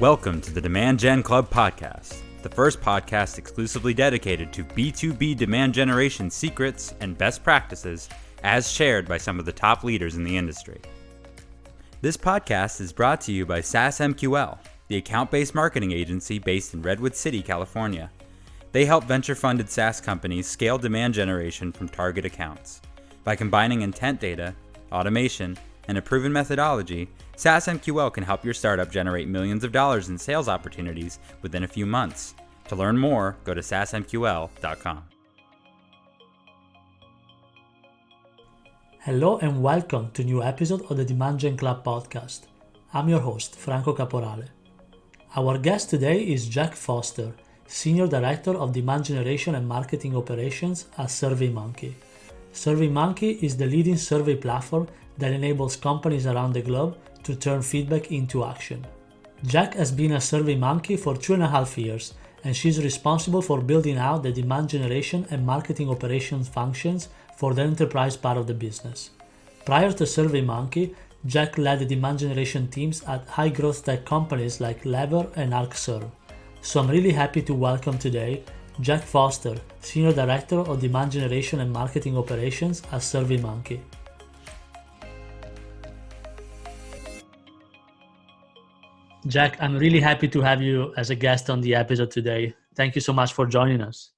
Welcome to the Demand Gen Club podcast, the first podcast exclusively dedicated to B2B demand generation secrets and best practices as shared by some of the top leaders in the industry. This podcast is brought to you by SaaSMQL, the account-based marketing agency based in Redwood City, California. They help venture-funded SaaS companies scale demand generation from target accounts. By combining intent data, automation, and a proven methodology, SaaSMQL can help your startup generate millions of dollars in sales opportunities within a few months. To learn more, go to SaaSMQL.com. Hello and welcome to a new episode of the Demand Gen Club podcast. I'm your host, Franco Caporale. Our guest today is Jack Foster, Senior Director of Demand Generation and Marketing Operations at SurveyMonkey. SurveyMonkey is the leading survey platform that enables companies around the globe to turn feedback into action. Jack has been a SurveyMonkey for 2.5 years, and she's responsible for building out the demand generation and marketing operations functions for the enterprise part of the business. Prior to SurveyMonkey, Jack led the demand generation teams at high-growth tech companies like Lever and Arcserve. So I'm really happy to welcome today Jack Foster, Senior Director of Demand Generation and Marketing Operations at SurveyMonkey. Jack, I'm really happy to have you as a guest on the episode today. Thank you so much for joining us.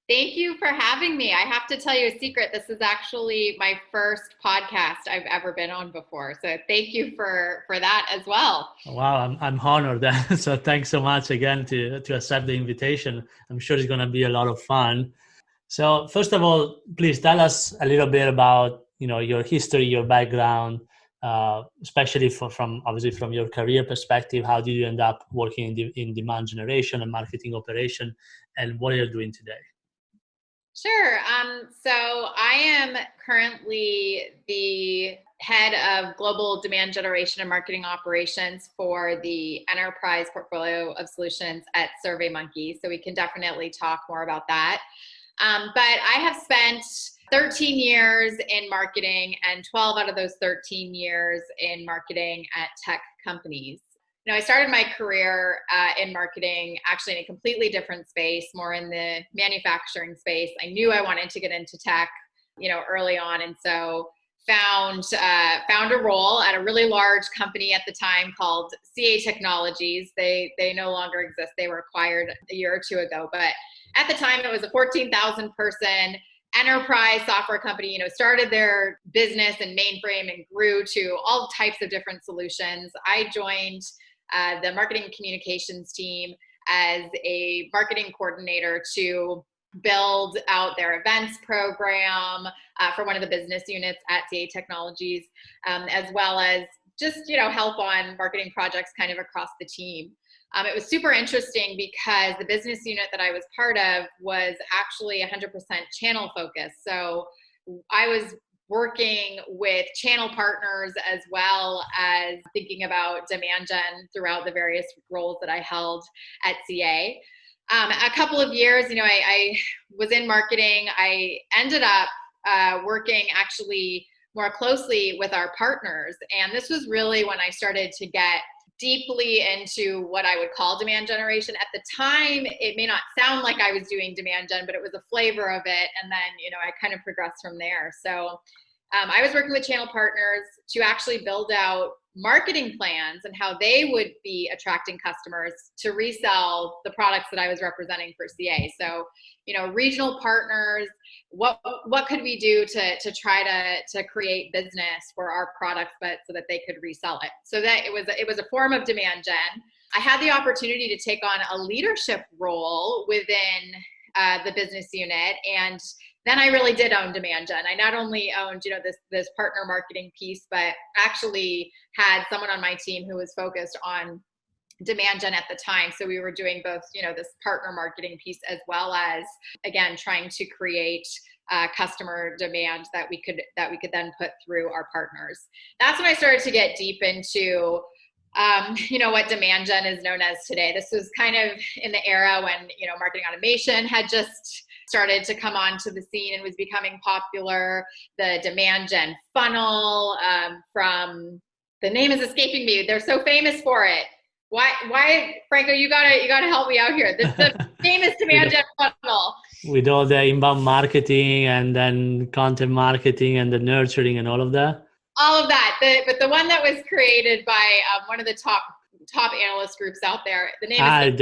Thank you for having me. I have to tell you a secret. This is actually my first podcast I've ever been on before. So thank you for that as well. Wow, I'm honored. So thanks so much again to accept the invitation. I'm sure it's going to be a lot of fun. So first of all, please tell us a little bit about your history, your background, especially from your career perspective. How did you end up working in demand generation and marketing operation, and what are you doing today? Sure. So I am currently the head of global demand generation and marketing operations for the enterprise portfolio of solutions at SurveyMonkey. So we can definitely talk more about that. But I have spent 13 years in marketing and 12 out of those 13 years in marketing at tech companies. I started my career in marketing actually in a completely different space, more in the manufacturing space. I knew I wanted to get into tech, early on. And so found a role at a really large company at the time called CA Technologies. They no longer exist. They were acquired a year or two ago. But at the time, it was a 14,000 person enterprise software company, started their business in mainframe and grew to all types of different solutions. I joined the marketing communications team as a marketing coordinator to build out their events program for one of the business units at CA Technologies, as well as just, help on marketing projects kind of across the team. It was super interesting because the business unit that I was part of was actually 100% channel focused. So I was working with channel partners as well as thinking about demand gen throughout the various roles that I held at CA. A couple of years, I was in marketing. I ended up working actually more closely with our partners. And this was really when I started to get deeply into what I would call demand generation. At the time, it may not sound like I was doing demand gen, but it was a flavor of it. And then, I kind of progressed from there. So I was working with channel partners to actually build out marketing plans and how they would be attracting customers to resell the products that I was representing for CA. So, regional partners, what could we do to try to create business for our products, but so that they could resell it. So that it was a form of demand gen. I had the opportunity to take on a leadership role within the business unit, and then I really did own demand gen. I not only owned, this partner marketing piece, but actually had someone on my team who was focused on demand gen at the time. So we were doing both, this partner marketing piece as well as, again, trying to create customer demand that we could then put through our partners. That's when I started to get deep into what demand gen is known as today. This was kind of in the era when, marketing automation had just started to come onto the scene and was becoming popular. The demand gen funnel from, the name is escaping me. They're so famous for it. Why, Franco, you gotta help me out here. The famous demand gen funnel. With all the inbound marketing and then content marketing and the nurturing and all of that. All of that, but the one that was created by one of the top analyst groups out there. The name is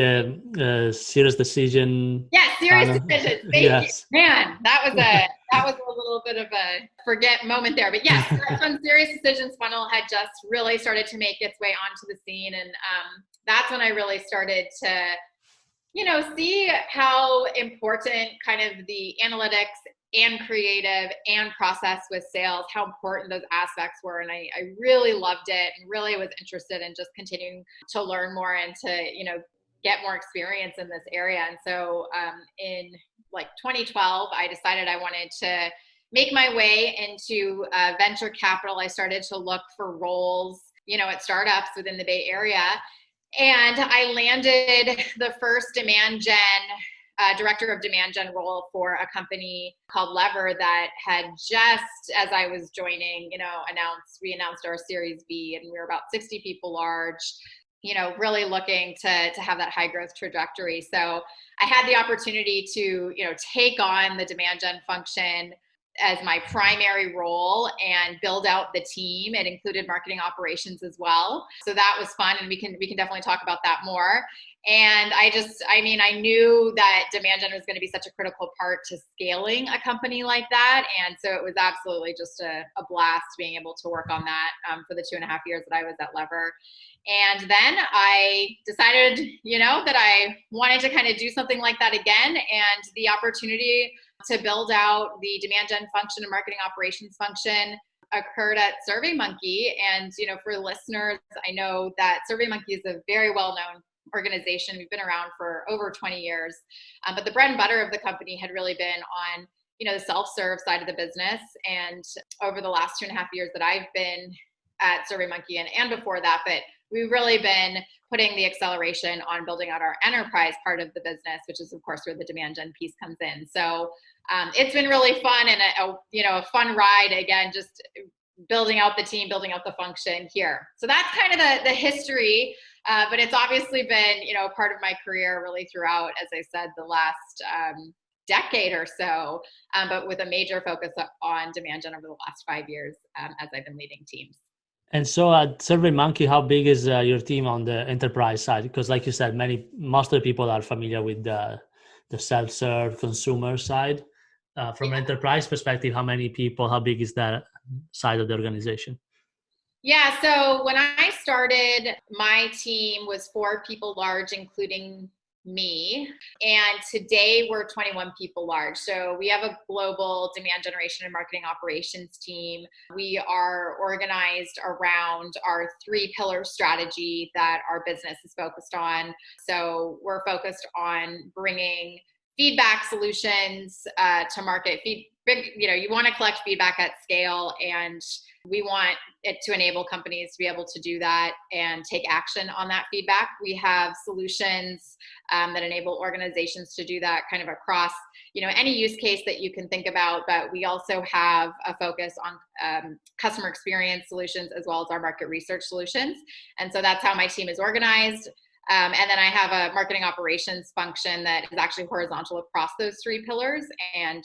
the Serious Decision. Yes, Serious Decisions. Thank you, man. That was a little bit of a forget moment there, but yes, that's when Serious Decisions funnel had just really started to make its way onto the scene, and that's when I really started to see how important kind of the analytics and creative and process with sales, how important those aspects were. And I really loved it and really was interested in just continuing to learn more and to, get more experience in this area. And so in 2012, I decided I wanted to make my way into venture capital. I started to look for roles, at startups within the Bay Area. And I landed the first demand gen director of demand gen role for a company called Lever that had just, as I was joining, we announced our Series B, and we were about 60 people large, really looking to have that high growth trajectory. So I had the opportunity to, take on the demand gen function as my primary role and build out the team. It included marketing operations as well. So that was fun, and we can definitely talk about that more. And I knew that demand gen was going to be such a critical part to scaling a company like that. And so it was absolutely just a blast being able to work on that for the 2.5 years that I was at Lever. And then I decided, that I wanted to kind of do something like that again. And the opportunity to build out the demand gen function and marketing operations function occurred at SurveyMonkey. And, for listeners, I know that SurveyMonkey is a very well-known organization. We've been around for over 20 years, but the bread and butter of the company had really been on, the self-serve side of the business. And over the last 2.5 years that I've been at SurveyMonkey and before that, but we've really been putting the acceleration on building out our enterprise part of the business, which is of course where the demand gen piece comes in. So it's been really fun and a fun ride, again, just building out the team, building out the function here. So that's kind of the history, but it's obviously been, part of my career really throughout, as I said, the last decade or so, but with a major focus on demand gen over the last 5 years as I've been leading teams. And so at SurveyMonkey, how big is your team on the enterprise side? Because like you said, most of the people are familiar with the self-serve consumer side. From an enterprise perspective, how big is that side of the organization? Yeah, so when I started, my team was 4 people large, including me. And today we're 21 people large. So we have a global demand generation and marketing operations team. We are organized around our 3-pillar strategy that our business is focused on. So we're focused on bringing feedback solutions to market. You want to collect feedback at scale, and we want it to enable companies to be able to do that and take action on that feedback. We have solutions that enable organizations to do that kind of across, any use case that you can think about. But we also have a focus on customer experience solutions as well as our market research solutions. And so that's how my team is organized. And then I have a marketing operations function that is actually horizontal across those 3 pillars. And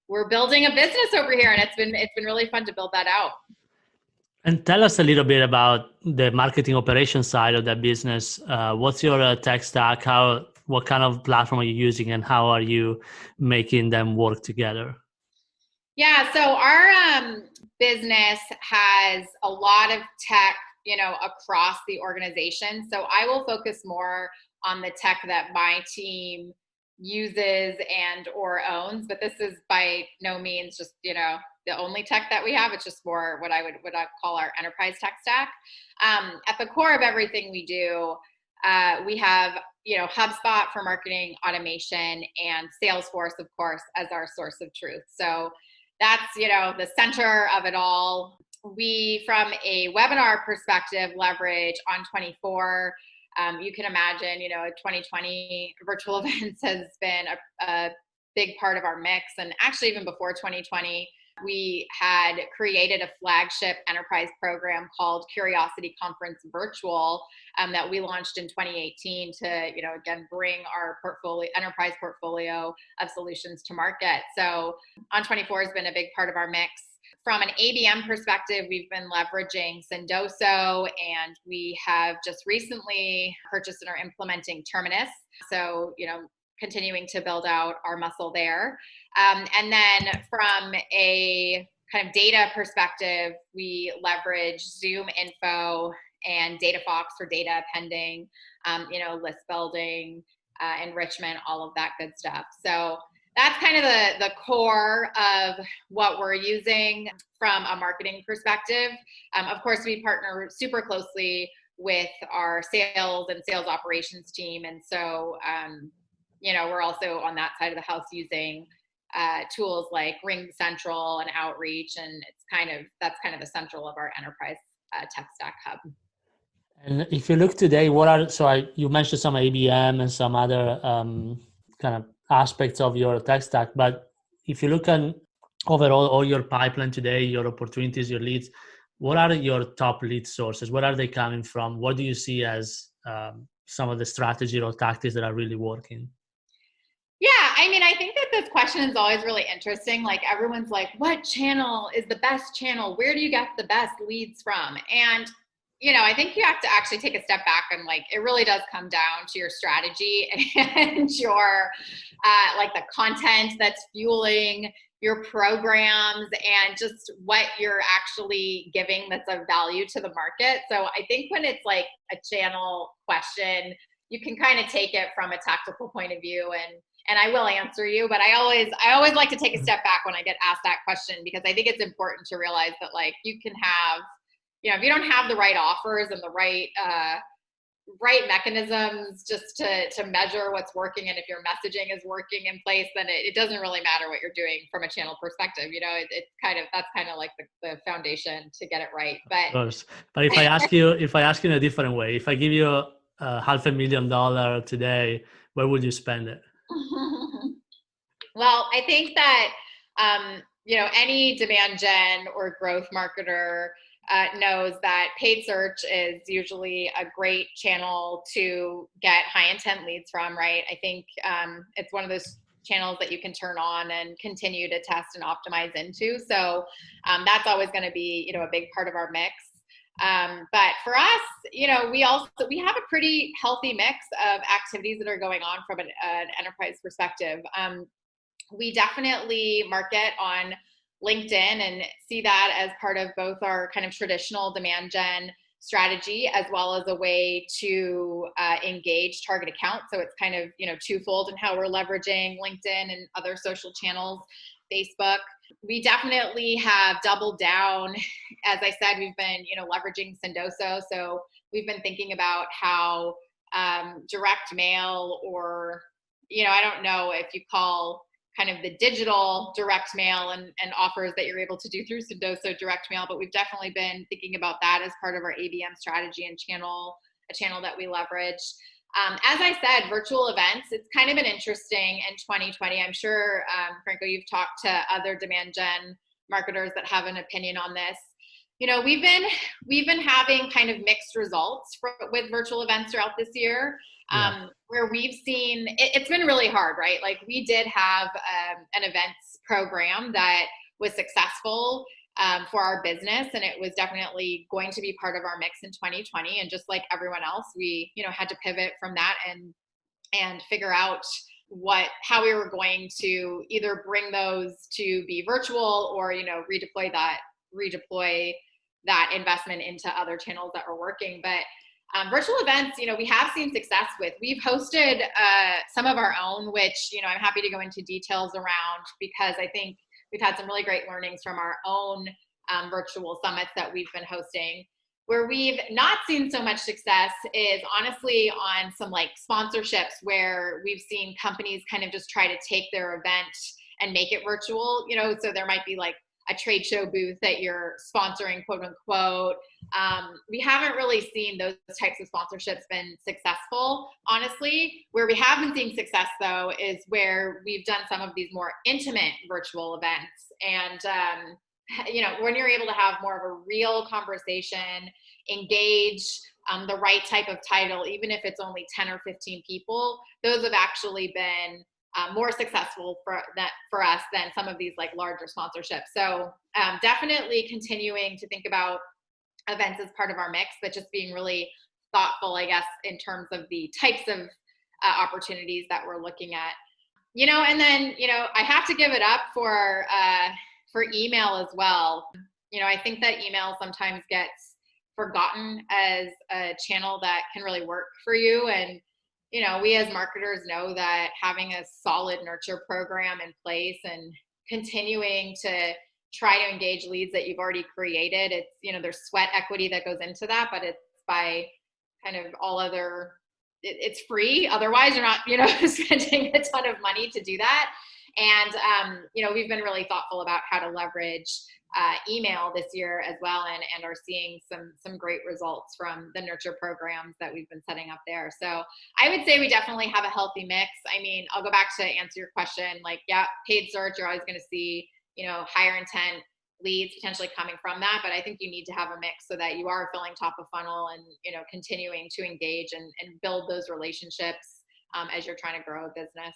we're building a business over here, and it's been really fun to build that out. And tell us a little bit about the marketing operations side of that business. What's your tech stack? What kind of platform are you using, and how are you making them work together? Yeah, so our business has a lot of tech, across the organization. So I will focus more on the tech that my team uses and or owns, but this is by no means just, the only tech that we have. It's just more what I call our enterprise tech stack. At the core of everything we do, we have, HubSpot for marketing automation and Salesforce, of course, as our source of truth. So that's, the center of it all. We, from a webinar perspective, leverage On24. You can imagine, 2020 virtual events has been a big part of our mix. And actually, even before 2020, we had created a flagship enterprise program called Curiosity Conference Virtual that we launched in 2018 to, again, bring our enterprise portfolio of solutions to market. So On24 has been a big part of our mix. From an ABM perspective, we've been leveraging Sendoso, and we have just recently purchased and are implementing Terminus. So, continuing to build out our muscle there. And then from a kind of data perspective, we leverage Zoom Info and DataFox for data appending, list building, enrichment, all of that good stuff. So that's kind of the core of what we're using from a marketing perspective. Of course, we partner super closely with our sales and sales operations team. And so, we're also on that side of the house using tools like Ring Central and Outreach. And that's kind of the central of our enterprise tech stack hub. And if you look today, you mentioned some ABM and some other kind of aspects of your tech stack, but if you look at overall all your pipeline today, your opportunities, your leads, what are your top lead sources? Where are they coming from? What do you see as some of the strategy or tactics that are really working? Yeah, I think that this question is always really interesting. Like, everyone's like, what channel is the best channel? Where do you get the best leads from? And I think you have to actually take a step back and it really does come down to your strategy and your the content that's fueling your programs and just what you're actually giving that's of value to the market. So I think when it's like a channel question, you can kind of take it from a tactical point of view, and I will answer you, but I always like to take a step back when I get asked that question, because I think it's important to realize that you can have, if you don't have the right offers and the right mechanisms just to measure what's working, and if your messaging is working in place, then it doesn't really matter what you're doing from a channel perspective. It's that's kind of like the foundation to get it right. But of course. But if I ask you in a different way, if I give you $500,000 today, where would you spend it? Well, I think that any demand gen or growth marketer knows that paid search is usually a great channel to get high intent leads from, right? I think it's one of those channels that you can turn on and continue to test and optimize into. So that's always going to be, a big part of our mix. But for us, we have a pretty healthy mix of activities that are going on from an enterprise perspective. We definitely market on LinkedIn and see that as part of both our kind of traditional demand gen strategy, as well as a way to engage target accounts. So it's kind of, twofold in how we're leveraging LinkedIn and other social channels, Facebook. We definitely have doubled down. As I said, we've been, leveraging Sendoso. So we've been thinking about how direct mail, or, I don't know if you call kind of the digital direct mail and offers that you're able to do through Sendoso direct mail, but we've definitely been thinking about that as part of our ABM strategy and a channel that we leverage. As I said, virtual events, it's kind of been interesting in 2020. I'm sure, Franco, you've talked to other demand gen marketers that have an opinion on this. We've been having kind of mixed results with virtual events throughout this year. Where we've seen it's been really hard, right? Like, we did have an events program that was successful for our business, and it was definitely going to be part of our mix in 2020. And just like everyone else, we had to pivot from that and figure out how we were going to either bring those to be virtual or redeploy that investment into other channels that were working. But virtual events, we have seen success with. We've hosted some of our own, which, I'm happy to go into details around, because I think we've had some really great learnings from our own virtual summits that we've been hosting. Where we've not seen so much success is honestly on some sponsorships, where we've seen companies kind of just try to take their event and make it virtual, so there might be a trade show booth that you're sponsoring, quote unquote, We haven't really seen those types of sponsorships been successful, honestly. Where we have been seeing success, though, is where we've done some of these more intimate virtual events. And, when you're able to have more of a real conversation, engage the right type of title, even if it's only 10 or 15 people, those have actually been more successful for us than some of these like larger sponsorships. So definitely continuing to think about events as part of our mix, but just being really thoughtful, I guess, in terms of the types of opportunities that we're looking at. And then, I have to give it up for email as well. I think that email sometimes gets forgotten as a channel that can really work for you. And, we as marketers know that having a solid nurture program in place and continuing to try to engage leads that you've already created, it's, there's sweat equity that goes into that, but it's by kind of all other, it's free. Otherwise you're not, spending a ton of money to do that. And, we've been really thoughtful about how to leverage email this year as well, and are seeing some great results from the nurture programs that we've been setting up there. So I would say we definitely have a healthy mix. I mean, I'll go back to answer your question, like, yeah, paid search, you're always going to see, higher intent leads potentially coming from that. But I think you need to have a mix so that you are filling top of funnel and, continuing to engage and build those relationships as you're trying to grow a business.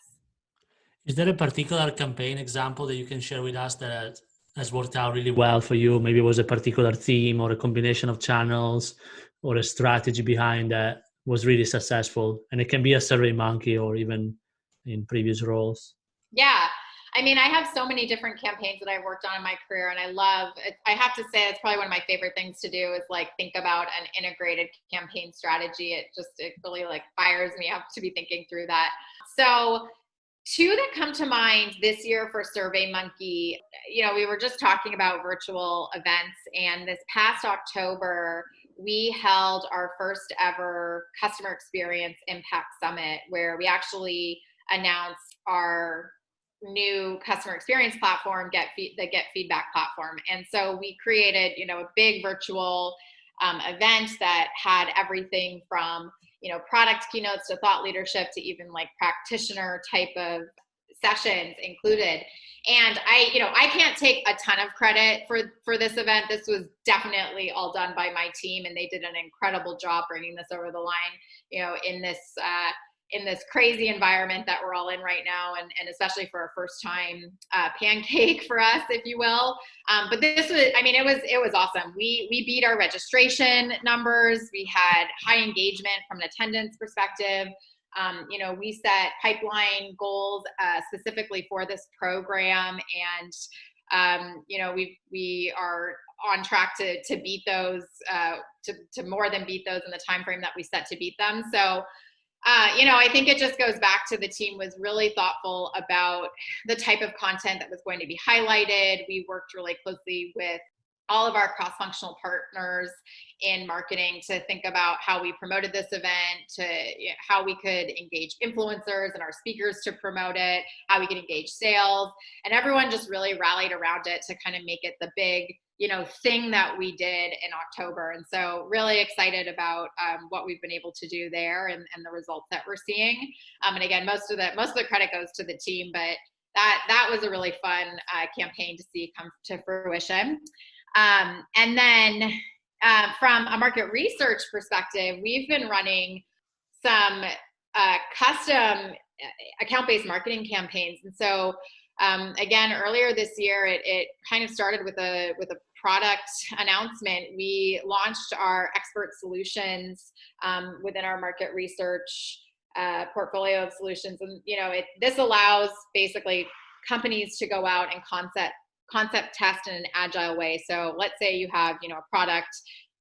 Is there a particular campaign example that you can share with us that has worked out really well for you? Maybe it was a particular theme or a combination of channels or a strategy behind that was really successful. And it can be a SurveyMonkey or even in previous roles. Yeah. I mean, I have so many different campaigns that I've worked on in my career, and I love it. I have to say it's probably one of my favorite things to do is like think about an integrated campaign strategy. It really like fires me up to be thinking through that. So two that come to mind this year for SurveyMonkey, we were just talking about virtual events, and this past October, we held our first ever customer experience impact summit where we actually announced our new customer experience platform, the Get Feedback platform. And so we created, a big virtual event that had everything from, product keynotes to thought leadership to even like practitioner type of sessions included. And I can't take a ton of credit for this event. This was definitely all done by my team, and they did an incredible job bringing this over the line, in this crazy environment that we're all in right now, and especially for our first time pancake for us, if you will. But this was, it was awesome. We beat our registration numbers. We had high engagement from an attendance perspective. We set pipeline goals specifically for this program, and we are on track to beat those, to more than beat those in the time frame that we set to beat them. So I think it just goes back to the team was really thoughtful about the type of content that was going to be highlighted. We worked really closely with all of our cross-functional partners in marketing to think about how we promoted this event, to how we could engage influencers and our speakers to promote it, how we could engage sales, and everyone just really rallied around it to kind of make it the big thing that we did in October. And so really excited about what we've been able to do there and the results that we're seeing. And again, most of the credit goes to the team, but that was a really fun campaign to see come to fruition. And then from a market research perspective, we've been running some custom account-based marketing campaigns. And so again, earlier this year, it kind of started with a product announcement. We launched our expert solutions within our market research portfolio of solutions. And, this allows basically companies to go out and concept test in an agile way. So let's say you have, a product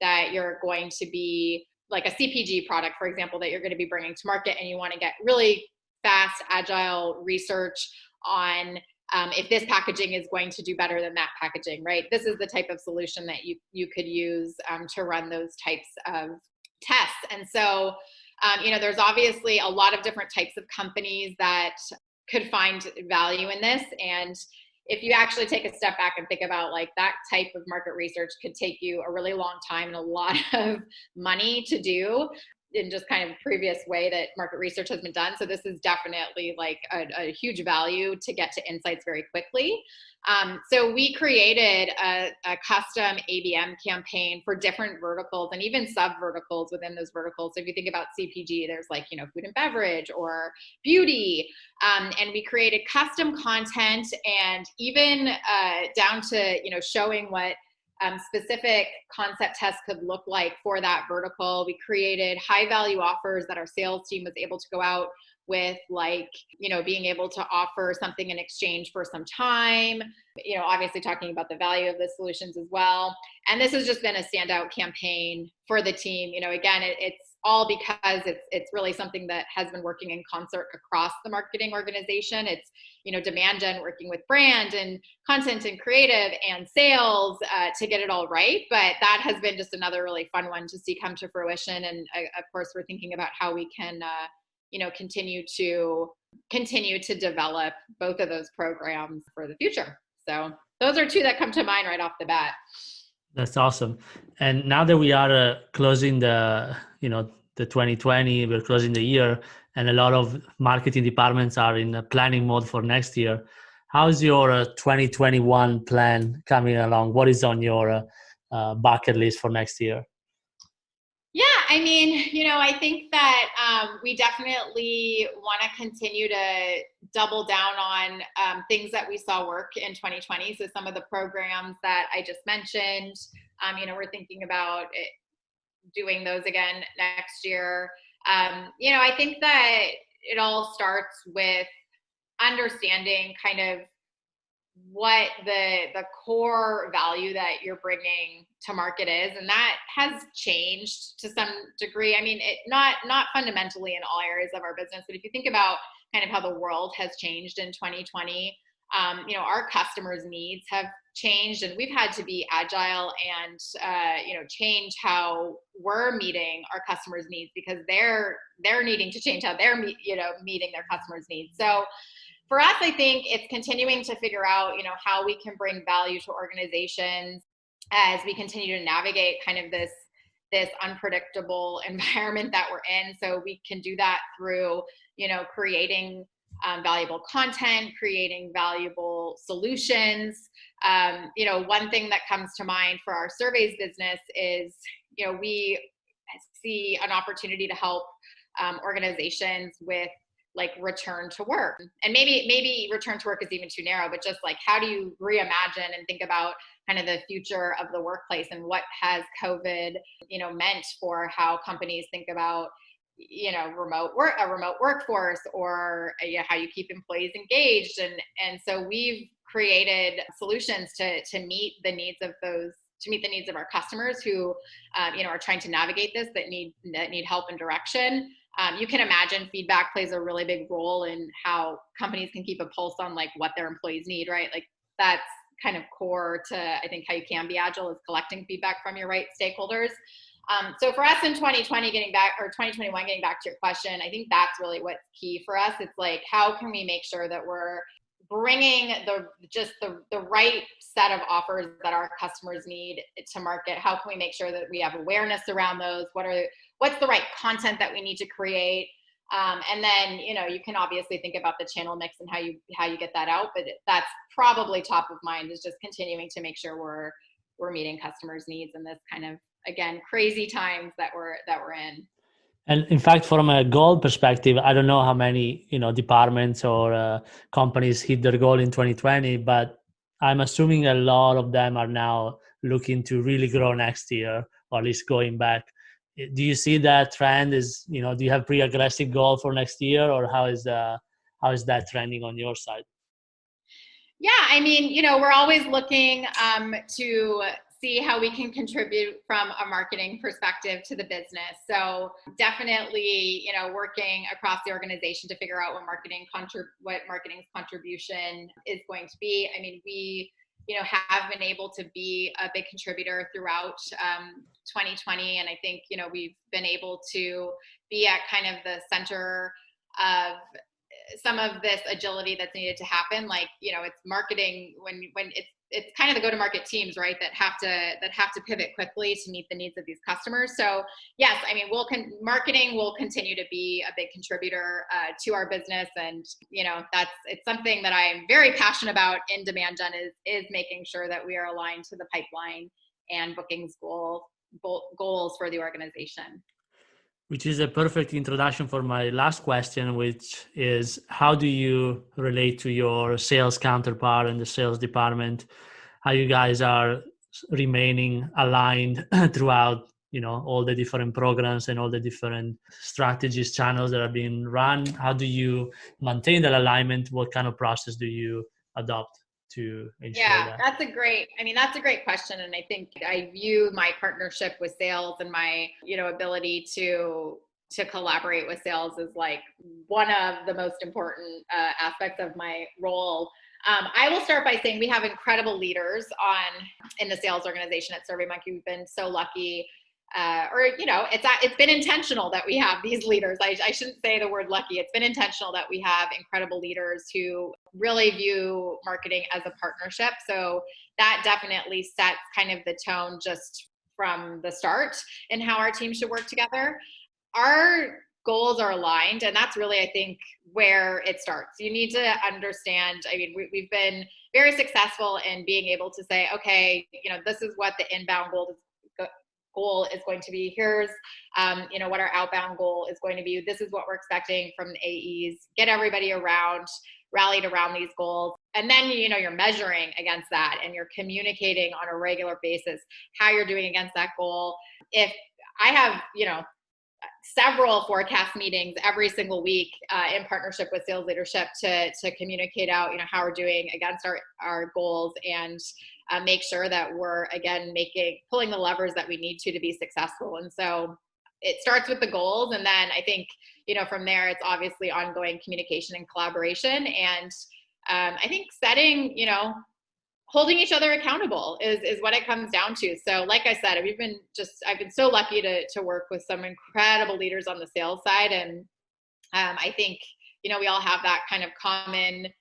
that you're going to be like a CPG product, for example, that you're going to be bringing to market, and you want to get really fast, agile research on if this packaging is going to do better than that packaging, right? This is the type of solution that you could use to run those types of tests. And so, there's obviously a lot of different types of companies that could find value in this. And if you actually take a step back and think about like that type of market research could take you a really long time and a lot of money to do in just kind of previous way that market research has been done. So this is definitely like a huge value to get to insights very quickly. So we created a custom ABM campaign for different verticals and even sub verticals within those verticals. So if you think about CPG, there's like, food and beverage or beauty. And we created custom content and even down to, showing what specific concept tests could look like for that vertical. We created high value offers that our sales team was able to go out with, like, being able to offer something in exchange for some time, obviously talking about the value of the solutions as well. And this has just been a standout campaign for the team. Again, it's all because it's really something that has been working in concert across the marketing organization. It's, demand gen working with brand and content and creative and sales to get it all right. But that has been just another really fun one to see come to fruition. And of course, we're thinking about how we can, continue to develop both of those programs for the future. So those are two that come to mind right off the bat. That's awesome. And now that we are closing the 2020, we're closing the year, and a lot of marketing departments are in planning mode for next year. How's your 2021 plan coming along? What is on your bucket list for next year? Yeah, I think that we definitely want to continue to double down on things that we saw work in 2020. So some of the programs that I just mentioned, we're thinking about doing those again next year. I think that it all starts with understanding kind of what the core value that you're bringing to market is, and that has changed to some degree. Not fundamentally in all areas of our business, but if you think about kind of how the world has changed in 2020, our customers' needs have changed, and we've had to be agile and change how we're meeting our customers' needs because they're needing to change how they're meeting their customers' needs. So for us, I think it's continuing to figure out, how we can bring value to organizations as we continue to navigate kind of this unpredictable environment that we're in. So we can do that through, creating valuable content, creating valuable solutions. One thing that comes to mind for our surveys business is, we see an opportunity to help organizations with like return to work. And maybe return to work is even too narrow, but just like, how do you reimagine and think about kind of the future of the workplace and what has COVID, meant for how companies think about, remote workforce or how you keep employees engaged. And so we've created solutions to meet the needs of our customers who, are trying to navigate this, that need help and direction. You can imagine feedback plays a really big role in how companies can keep a pulse on like what their employees need, right? Like that's kind of core to, I think, how you can be agile is collecting feedback from your right stakeholders. So for us in 2021, getting back to your question, I think that's really what's key for us. It's like, how can we make sure that we're bringing the right set of offers that our customers need to market? How can we make sure that we have awareness around those? What's the right content that we need to create? And then, you can obviously think about the channel mix and how you get that out, but that's probably top of mind, is just continuing to make sure we're meeting customers' needs in this kind of, again, crazy times that we're in. And in fact, from a goal perspective, I don't know how many, departments or companies hit their goal in 2020, but I'm assuming a lot of them are now looking to really grow next year, or at least going back. Do you see that trend? Do you have pretty aggressive goal for next year, or how is that trending on your side? Yeah, we're always looking to see how we can contribute from a marketing perspective to the business. So definitely, working across the organization to figure out what marketing's contribution is going to be. We, have been able to be a big contributor throughout 2020. And I think, we've been able to be at kind of the center of some of this agility that's needed to happen. Like, it's marketing when it's kind of the go-to-market teams, right, that have to pivot quickly to meet the needs of these customers. So yes, I mean, marketing will continue to be a big contributor to our business, and it's something that I'm very passionate about in demand gen is making sure that we are aligned to the pipeline and bookings goals for the organization. Which is a perfect introduction for my last question, which is, how do you relate to your sales counterpart in the sales department? How you guys are remaining aligned throughout, all the different programs and all the different strategies, channels that are being run? How do you maintain that alignment? What kind of process do you adopt to ensure that? That's a great question. And I think I view my partnership with sales and my, ability to collaborate with sales as like one of the most important aspects of my role. I will start by saying we have incredible leaders in the sales organization at SurveyMonkey. We've been so lucky. It's been intentional that we have these leaders. I shouldn't say the word lucky. It's been intentional that we have incredible leaders who really view marketing as a partnership. So that definitely sets kind of the tone just from the start in how our team should work together. Our goals are aligned, and that's really, I think, where it starts. You need to understand, we've been very successful in being able to say, okay, this is what the inbound goal is going to be. Here's what our outbound goal is going to be. This is what we're expecting from the AEs. Get everybody rallied around these goals, and then you're measuring against that, and you're communicating on a regular basis how you're doing against that goal. If I have several forecast meetings every single week in partnership with sales leadership to communicate out how we're doing against our goals, and make sure that we're, again, pulling the levers that we need to be successful. And so it starts with the goals. And then I think, from there, it's obviously ongoing communication and collaboration. And I think setting, holding each other accountable is what it comes down to. So like I said, I've been so lucky to work with some incredible leaders on the sales side. And I think, we all have that kind of common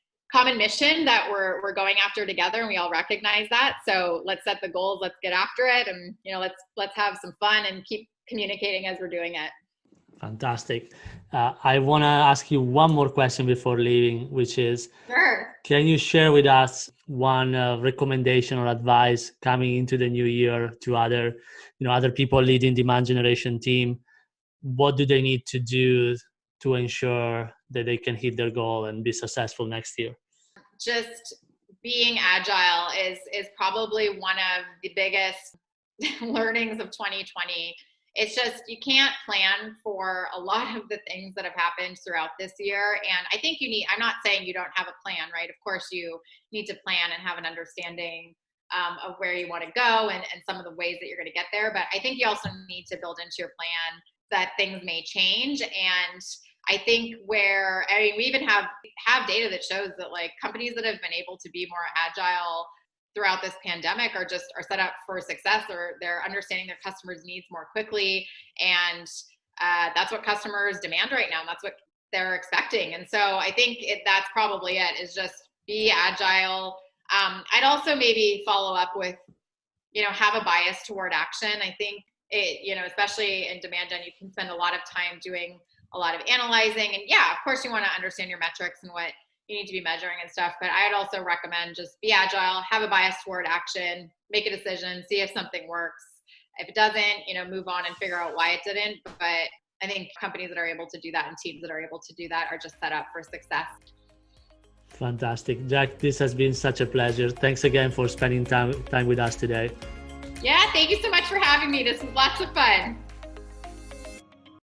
mission that we're going after together, and we all recognize that. So let's set the goals, let's get after it, and let's have some fun and keep communicating as we're doing it. Fantastic. I want to ask you one more question before leaving, which is, sure, can you share with us one recommendation or advice coming into the new year to other people leading demand generation team? What do they need to do to ensure that they can hit their goal and be successful next year? Just being agile is probably one of the biggest learnings of 2020. It's just, you can't plan for a lot of the things that have happened throughout this year. And I think I'm not saying you don't have a plan, right? Of course you need to plan and have an understanding of where you want to go and some of the ways that you're going to get there. But I think you also need to build into your plan that things may change. And I think we even have data that shows that like companies that have been able to be more agile throughout this pandemic are set up for success, or they're understanding their customers' needs more quickly. And that's what customers demand right now. And that's what they're expecting. And so I think that's probably it, is just be agile. I'd also maybe follow up with, have a bias toward action. I think especially in demand gen, you can spend a lot of time doing a lot of analyzing, and of course you want to understand your metrics and what you need to be measuring and stuff. But I'd also recommend just be agile, have a bias toward action, make a decision, see if something works. If it doesn't, move on and figure out why it didn't. But I think companies that are able to do that and teams that are able to do that are just set up for success. Fantastic. Jack, this has been such a pleasure. Thanks again for spending time with us today. Yeah, thank you so much for having me. This was lots of fun.